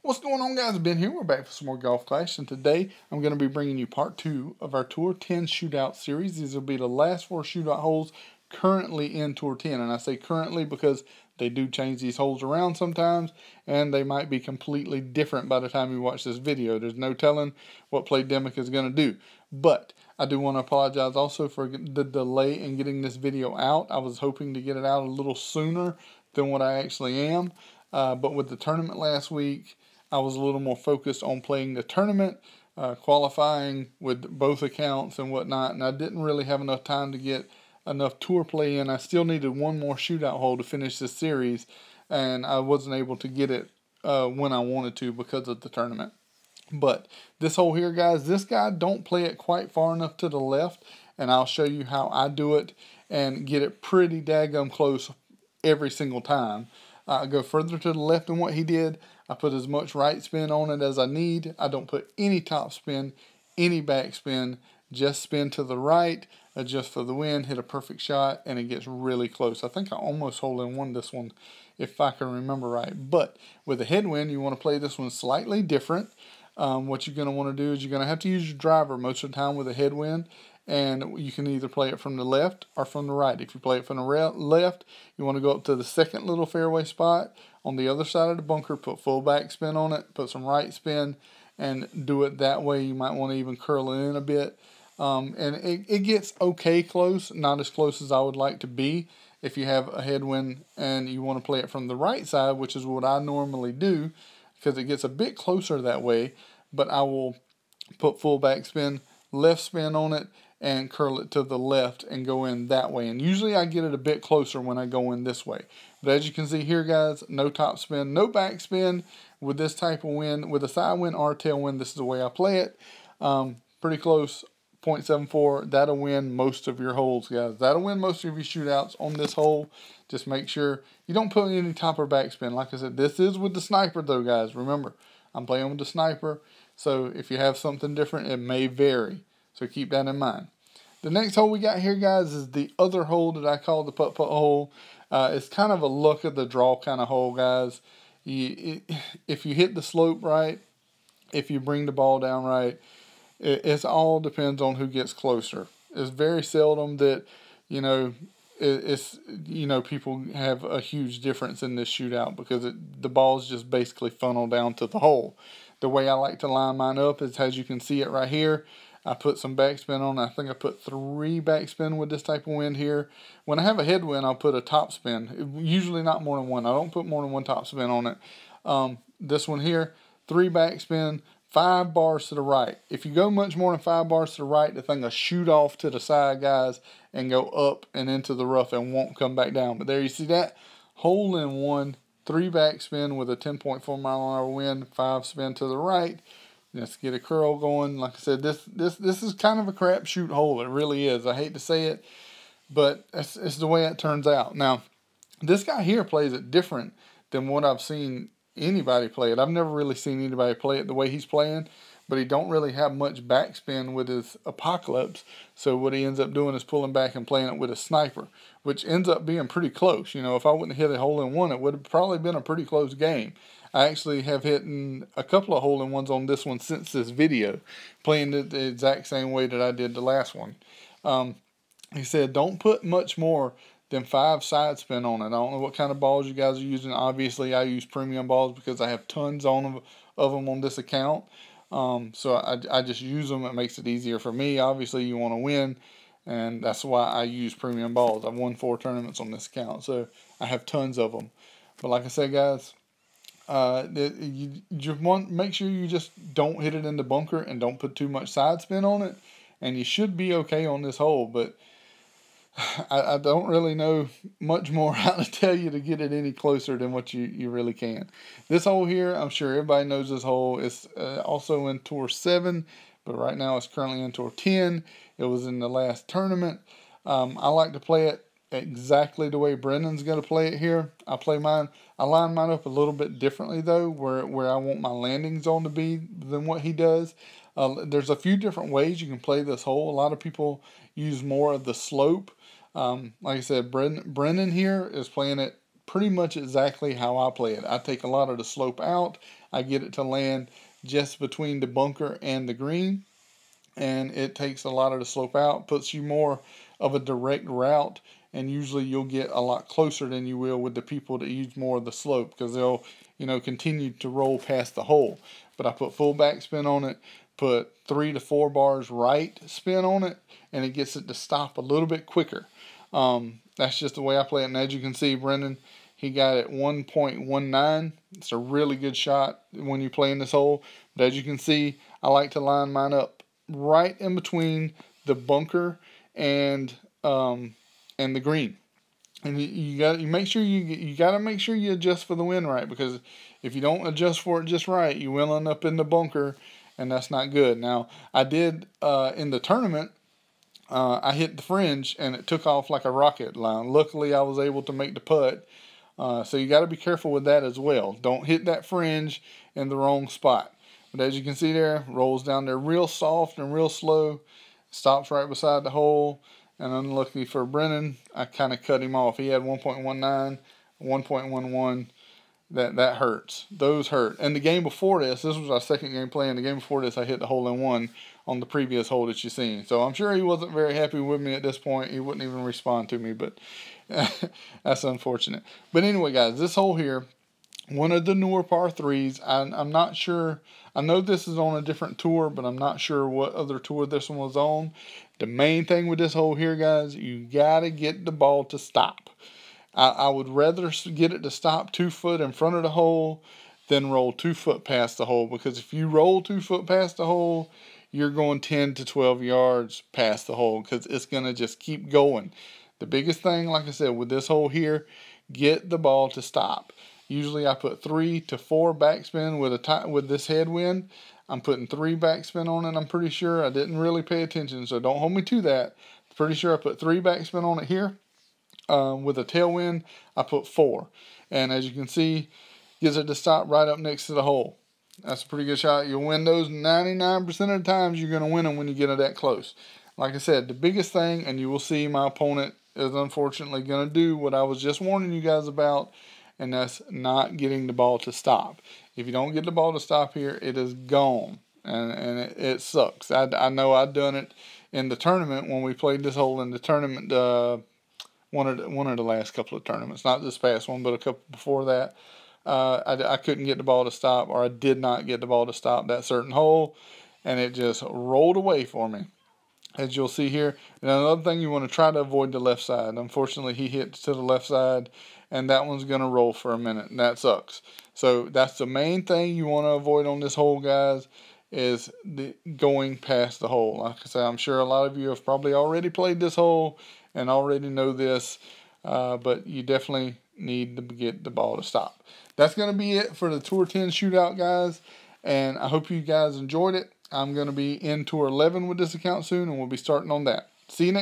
What's going on, guys? Ben here. We're back for some more Golf Clash, and today I'm going to be bringing you part 2 of our Tour 10 Shootout series. These will be the last 4 shootout holes currently in Tour 10, and I say currently because they do change these holes around sometimes, and they might be completely different by the time you watch this video. There's no telling what Playdemic is going to do, but I do want to apologize also for the delay in getting this video out. I was hoping to get it out a little sooner than what I actually am, but with the tournament last week, I was a little more focused on playing the tournament, qualifying with both accounts and whatnot, and I didn't really have enough time to get enough tour play in. I still needed one more shootout hole to finish this series, and I wasn't able to get it when I wanted to because of the tournament. But this hole here, guys, this guy don't play it quite far enough to the left, and I'll show you how I do it and get it pretty daggum close every single time. I go further to the left than what he did. I put as much right spin on it as I need. I don't put any top spin, any back spin, just spin to the right, adjust for the wind, hit a perfect shot, and it gets really close. I think I almost hole in one this one, if I can remember right. But with a headwind, you want to play this one slightly different. What you're going to want to do is you're going to have to use your driver most of the time with a headwind, and you can either play it from the left or from the right. If you play it from the left, you want to go up to the second little fairway spot on the other side of the bunker, put full back spin on it, put some right spin, and do it that way. You might want to even curl it in a bit. And it gets okay close, not as close as I would like to be if you have a headwind and you want to play it from the right side, which is what I normally do, because it gets a bit closer that way. But I will put full back spin, left spin on it, and curl it to the left and go in that way. And usually I get it a bit closer when I go in this way. But as you can see here, guys, no top spin, no back spin with this type of wind. With a side wind or tailwind, this is the way I play it. Pretty close, 0.74. That'll win most of your holes, guys. That'll win most of your shootouts on this hole. Just make sure you don't put any top or back spin. Like I said, this is with the sniper though, guys. Remember, I'm playing with the sniper. So if you have something different, it may vary. So keep that in mind. The next hole we got here, guys, is the other hole that I call the putt-putt hole. It's kind of a luck of the draw kind of hole, guys. If you hit the slope right, if you bring the ball down right, it all depends on who gets closer. It's very seldom that, people have a huge difference in this shootout because the balls just basically funnel down to the hole. The way I like to line mine up is, as you can see it right here, I put some backspin on. I think I put 3 backspin with this type of wind here. When I have a headwind, I'll put a top spin. Usually not more than one. I don't put more than one top spin on it. This one here, 3 backspin, 5 bars to the right. If you go much more than 5 bars to the right, the thing will shoot off to the side, guys, and go up and into the rough and won't come back down. But there you see that. Hole in one, 3 backspin with a 10.4 mile an hour wind, 5 spin to the right. Let's get a curl going. Like I said, this is kind of a crapshoot hole. It really is. I hate to say it, but it's the way it turns out. Now, this guy here plays it different than what I've seen anybody play it. I've never really seen anybody play it the way he's playing, but he don't really have much backspin with his Apocalypse. So what he ends up doing is pulling back and playing it with a sniper, which ends up being pretty close. If I wouldn't have hit a hole in one, it would have probably been a pretty close game. I actually have hit a couple of hole-in-ones on this one since this video, playing it the exact same way that I did the last one. He said, don't put much more than 5 side spin on it. I don't know what kind of balls you guys are using. Obviously, I use premium balls because I have tons of them on this account. So I just use them. It makes it easier for me. Obviously, you want to win, and that's why I use premium balls. I've won 4 tournaments on this account, so I have tons of them. But like I said, guys, you just want make sure you just don't hit it in the bunker and don't put too much side spin on it, and you should be okay on this hole. But I don't really know much more how to tell you to get it any closer than what you really can. This hole here, I'm sure everybody knows this hole. It's also in Tour 7, but right now it's currently in Tour 10. It was in the last tournament. I like to play it exactly the way Brendan's going to play it here. I line mine up a little bit differently though, where I want my landing zone to be than what he does. There's a few different ways you can play this hole. A lot of people use more of the slope. Like I said, Brendan here is playing it pretty much exactly how I play it. I take a lot of the slope out. I get it to land just between the bunker and the green, and it takes a lot of the slope out, puts you more of a direct route, and usually you'll get a lot closer than you will with the people that use more of the slope, because they'll, continue to roll past the hole. But I put full backspin on it, put 3 to 4 bars right spin on it, and it gets it to stop a little bit quicker. That's just the way I play it. And as you can see, Brendan, he got it 1.19. It's a really good shot when you play in this hole. But as you can see, I like to line mine up right in between the bunker and the green. And you gotta make sure you adjust for the wind right, because if you don't adjust for it just right, you will end up in the bunker, and that's not good. Now, I did in the tournament. I hit the fringe and it took off like a rocket line. Luckily, I was able to make the putt. So you got to be careful with that as well. Don't hit that fringe in the wrong spot. But as you can see there, rolls down there real soft and real slow. Stops right beside the hole. And unlucky for Brennan, I kind of cut him off. He had 1.19, 1.11. That hurts. Those hurt. And the game before this was our second game playing. The game before this, I hit the hole in one on the previous hole that you seen. So I'm sure he wasn't very happy with me at this point. He wouldn't even respond to me, but that's unfortunate. But anyway, guys, this hole here, one of the newer par 3s. I'm not sure. I know this is on a different tour, but I'm not sure what other tour this one was on. The main thing with this hole here, guys, you got to get the ball to stop. I would rather get it to stop 2 foot in front of the hole than roll 2 foot past the hole, because if you roll 2 foot past the hole, you're going 10 to 12 yards past the hole, because it's going to just keep going. The biggest thing, like I said, with this hole here, get the ball to stop. Usually I put 3 to 4 backspin with this headwind. I'm putting 3 backspin on it, I'm pretty sure. I didn't really pay attention, so don't hold me to that. Pretty sure I put 3 backspin on it here. With a tailwind, I put 4. And as you can see, gets it to stop right up next to the hole. That's a pretty good shot. You'll win those 99% of the times. You're going to win them when you get it that close. Like I said, the biggest thing, and you will see my opponent is unfortunately going to do what I was just warning you guys about, and that's not getting the ball to stop. If you don't get the ball to stop here, it is gone, and it sucks. I know I've done it in the tournament when we played this hole in the tournament. One of the last couple of tournaments, not this past one, but a couple before that. I couldn't get the ball to stop, or I did not get the ball to stop that certain hole, and it just rolled away for me, as you'll see here. And another thing, you want to try to avoid the left side. Unfortunately, he hit to the left side, and that one's going to roll for a minute, and that sucks. So that's the main thing you want to avoid on this hole, guys, is going past the hole. Like I said, I'm sure a lot of you have probably already played this hole and already know this, but you definitely need to get the ball to stop. That's going to be it for the Tour 10 shootout, guys, and I hope you guys enjoyed it. I'm going to be in Tour 11 with this account soon, and we'll be starting on that. See you next